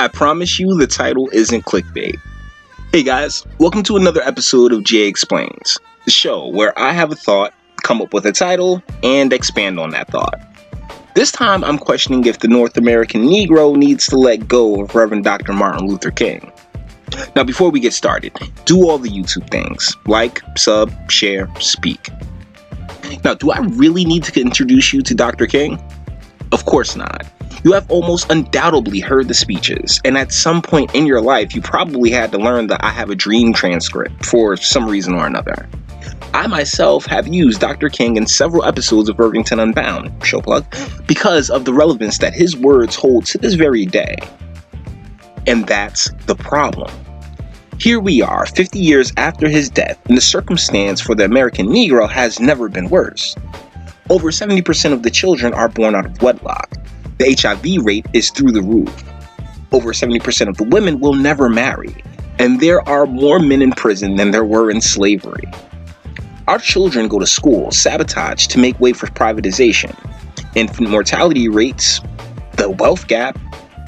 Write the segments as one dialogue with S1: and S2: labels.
S1: I promise you the title isn't clickbait. Hey guys, welcome to another episode of Jay Explains, the show where I have a thought, come up with a title, and expand on that thought. This time I'm questioning if the North American Negro needs to let go of Reverend Dr. Martin Luther King. Now before we get started, do all the YouTube things, like, sub, share, speak. Now do I really need to introduce you to Dr. King? Of course not. You have almost undoubtedly heard the speeches, and at some point in your life, you probably had to learn the I Have a Dream transcript for some reason or another. I myself have used Dr. King in several episodes of Irvington Unbound, show plug, because of the relevance that his words hold to this very day. And that's the problem. Here we are, 50 years after his death, and the circumstance for the American Negro has never been worse. Over 70% of the children are born out of wedlock. The HIV rate is through the roof. Over 70% of the women will never marry, and there are more men in prison than there were in slavery. Our children go to school sabotaged to make way for privatization. Infant mortality rates, the wealth gap,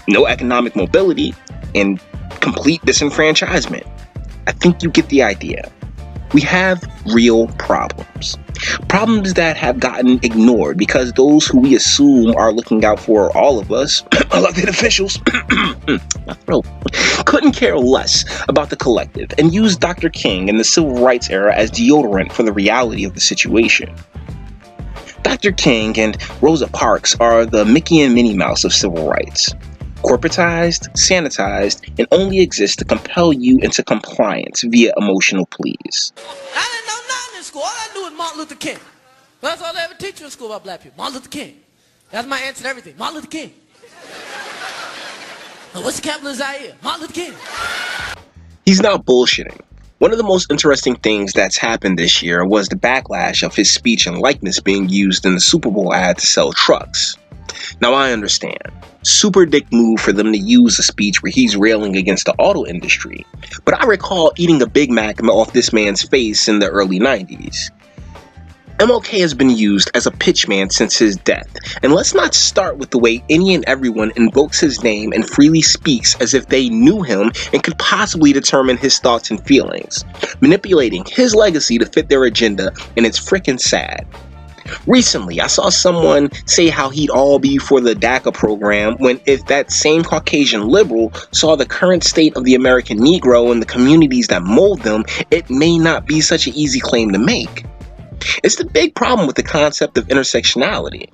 S1: no economic mobility, and complete disenfranchisement. I think you get the idea. We have real problems. Problems that have gotten ignored because those who we assume are looking out for all of us, elected officials, couldn't care less about the collective and used Dr. King in the Civil Rights era as deodorant for the reality of the situation. Dr. King and Rosa Parks are the Mickey and Minnie Mouse of civil rights. Corporatized, sanitized, and only exist to compel you into compliance via emotional pleas.
S2: I didn't know nothing in school. All I knew was Martin Luther King. That's all they ever teach you in school about black people. Martin Luther King. That's my answer to everything. Martin Luther King. What's the capital of Zaire? Martin Luther King.
S1: He's not bullshitting. One of the most interesting things that's happened this year was the backlash of his speech and likeness being used in the Super Bowl ad to sell trucks. Now I understand. Super dick move for them to use a speech where he's railing against the auto industry. But I recall eating a Big Mac off this man's face in the early 90s. MLK has been used as a pitchman since his death. And let's not start with the way any and everyone invokes his name and freely speaks as if they knew him and could possibly determine his thoughts and feelings, manipulating his legacy to fit their agenda, and it's freaking sad. Recently, I saw someone say how he'd all be for the DACA program when if that same Caucasian liberal saw the current state of the American Negro and the communities that mold them, it may not be such an easy claim to make. It's the big problem with the concept of intersectionality.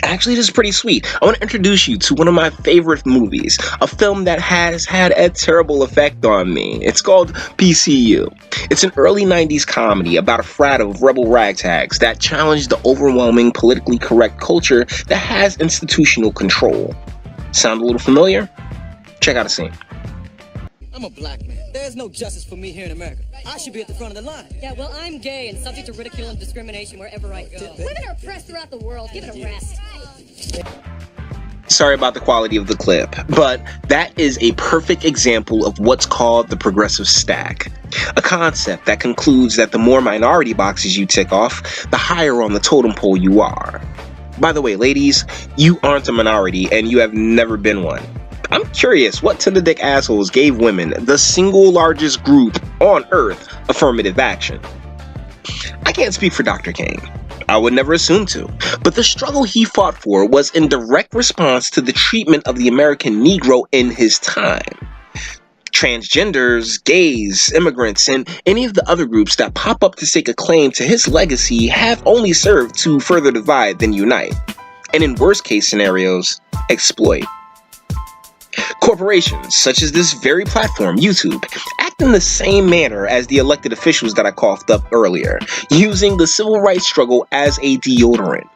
S1: Actually, this is pretty sweet. I want to introduce you to one of my favorite movies, a film that has had a terrible effect on me. It's called PCU. It's an early 90s comedy about a frat of rebel ragtags that challenge the overwhelming politically correct culture that has institutional control. Sound a little familiar? Check out a scene.
S3: I'm a black man. There's no justice for me here in America. I should be at the front of the line.
S4: Yeah, well, I'm gay and subject to ridicule and discrimination wherever I go. Women are oppressed throughout the world. Give it a rest.
S1: Sorry about the quality of the clip, but that is a perfect example of what's called the progressive stack. A concept that concludes that the more minority boxes you tick off, the higher on the totem pole you are. By the way, ladies, you aren't a minority and you have never been one. I'm curious what to the dick assholes gave women, the single largest group on earth, affirmative action. I can't speak for Dr. King. I would never assume to. But the struggle he fought for was in direct response to the treatment of the American Negro in his time. Transgenders, gays, immigrants, and any of the other groups that pop up to stake a claim to his legacy have only served to further divide than unite. And in worst case scenarios, exploit. Corporations, such as this very platform, YouTube, act in the same manner as the elected officials that I coughed up earlier, using the civil rights struggle as a deodorant.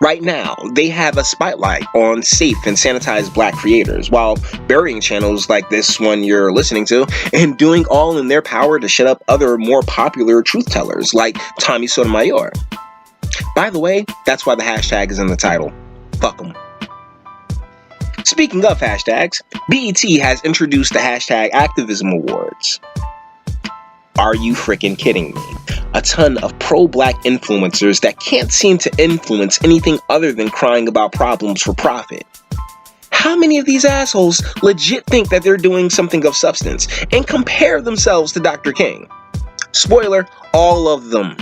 S1: Right now, they have a spotlight on safe and sanitized black creators, while burying channels like this one you're listening to, and doing all in their power to shut up other more popular truth tellers like Tommy Sotomayor. By the way, that's why the hashtag is in the title. Fuck 'em. Speaking of hashtags, BET has introduced the hashtag Activism Awards. Are you freaking kidding me? A ton of pro-black influencers that can't seem to influence anything other than crying about problems for profit. How many of these assholes legit think that they're doing something of substance and compare themselves to Dr. King? Spoiler, all of them.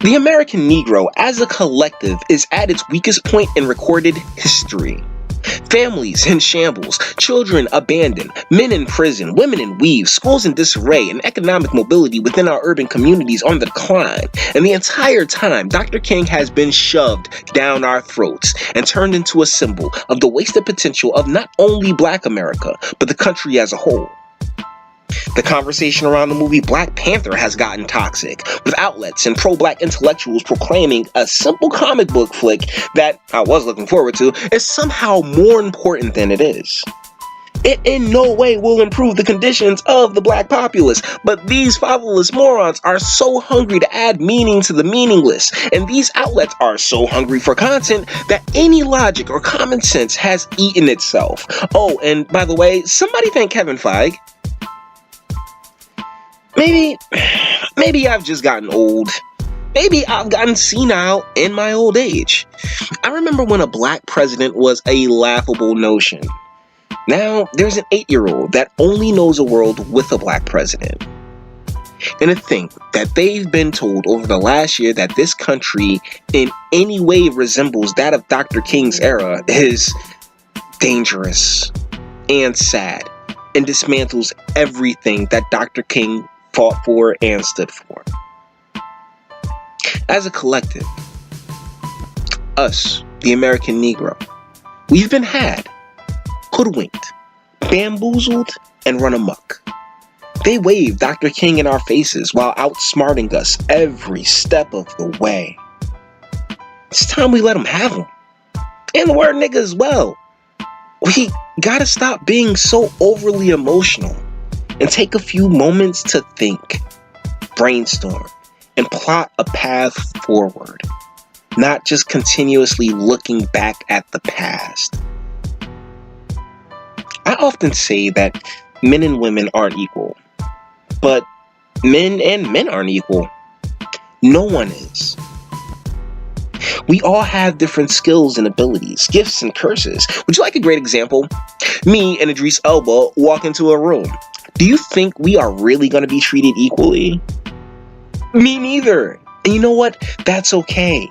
S1: The American Negro as a collective is at its weakest point in recorded history. Families in shambles, children abandoned, men in prison, women in weaves, schools in disarray, and economic mobility within our urban communities on the decline. And the entire time, Dr. King has been shoved down our throats and turned into a symbol of the wasted potential of not only Black America, but the country as a whole. The conversation around the movie Black Panther has gotten toxic, with outlets and pro-Black intellectuals proclaiming a simple comic book flick that I was looking forward to is somehow more important than it is. It in no way will improve the conditions of the Black populace, but these Fabolous morons are so hungry to add meaning to the meaningless, and these outlets are so hungry for content that any logic or common sense has eaten itself. Oh, and by the way, somebody thank Kevin Feige. Maybe I've just gotten old. Maybe I've gotten senile in my old age. I remember when a Black president was a laughable notion. Now, there's an 8-year-old that only knows a world with a Black president. And to think that they've been told over the last year that this country in any way resembles that of Dr. King's era is dangerous and sad, and dismantles everything that Dr. King fought for and stood for. As a collective, us, the American Negro, we've been had, hoodwinked, bamboozled, and run amok. They wave Dr. King in our faces while outsmarting us every step of the way. It's time we let them have them. And the word nigga as well. We gotta stop being so overly emotional and take a few moments to think, brainstorm, and plot a path forward, not just continuously looking back at the past. I often say that men and women aren't equal, but men and men aren't equal. No one is. We all have different skills and abilities, gifts and curses. Would you like a great example? Me and Idris Elba walk into a room. Do you think we are really going to be treated equally? Me neither. And you know what? That's okay.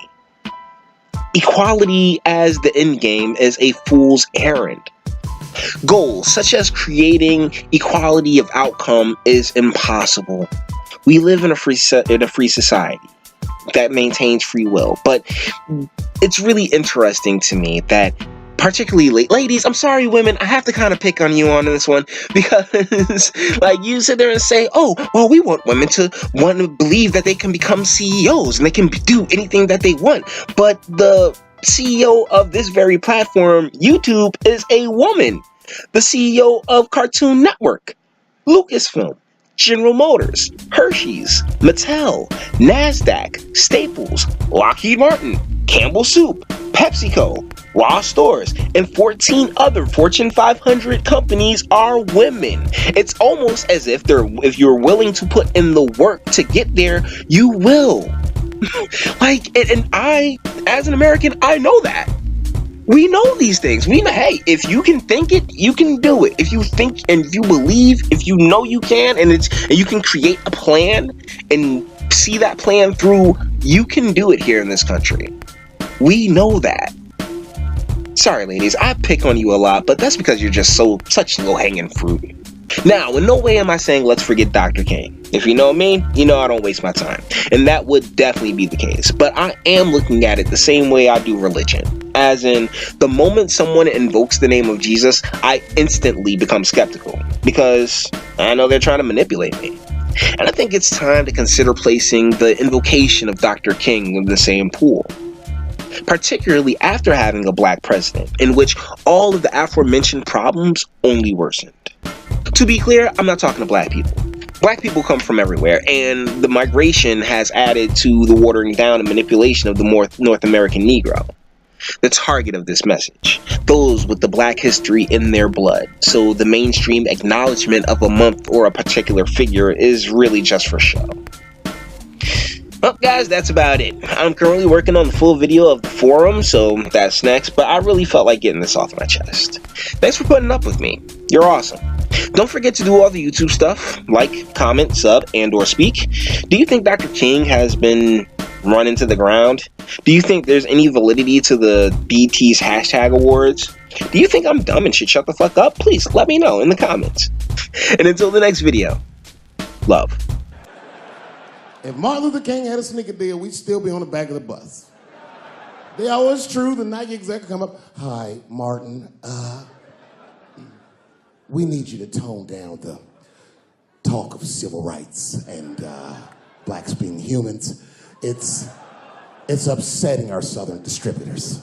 S1: Equality as the end game is a fool's errand. Goals such as creating equality of outcome is impossible. We live in a free society that maintains free will, but it's really interesting to me that particularly ladies, I'm sorry women, I have to kind of pick on you on this one, because like you sit there and say, oh, well, we want women to want to believe that they can become CEOs and they can do anything that they want, but the CEO of this very platform, YouTube, is a woman. The CEO of Cartoon Network, Lucasfilm, General Motors, Hershey's, Mattel, NASDAQ, Staples, Lockheed Martin, Campbell Soup, PepsiCo, Ross Stores, and 14 other Fortune 500 companies are women. It's almost as if if you're willing to put in the work to get there, you will. And I, as an American, I know that. We know these things. We know, hey, if you can think it, you can do it. If you think and you believe, if you know you can, and you can create a plan and see that plan through, you can do it here in this country. We know that. Sorry, ladies, I pick on you a lot, but that's because you're just such low-hanging fruit. Now, in no way am I saying let's forget Dr. King. If you know me, you know I don't waste my time. And that would definitely be the case. But I am looking at it the same way I do religion. As in, the moment someone invokes the name of Jesus, I instantly become skeptical. Because I know they're trying to manipulate me. And I think it's time to consider placing the invocation of Dr. King in the same pool. Particularly after having a black president, in which all of the aforementioned problems only worsened. To be clear, I'm not talking to black people. Black people come from everywhere, and the migration has added to the watering down and manipulation of the North American Negro. The target of this message, those with the black history in their blood. So the mainstream acknowledgement of a month or a particular figure is really just for show. Well, guys, that's about it. I'm currently working on the full video of the forum, so that's next, but I really felt like getting this off my chest. Thanks for putting up with me. You're awesome. Don't forget to do all the YouTube stuff, like, comment, sub, and or speak. Do you think Dr. King has been run into the ground? Do you think there's any validity to the BT's hashtag awards? Do you think I'm dumb and should shut the fuck up? Please let me know in the comments. And until the next video, love.
S5: If Martin Luther King had a sneaker deal, we'd still be on the back of the bus. They always true, the Nike exec come up, "Hi, Martin, we need you to tone down the talk of civil rights and blacks being humans. It's upsetting our southern distributors."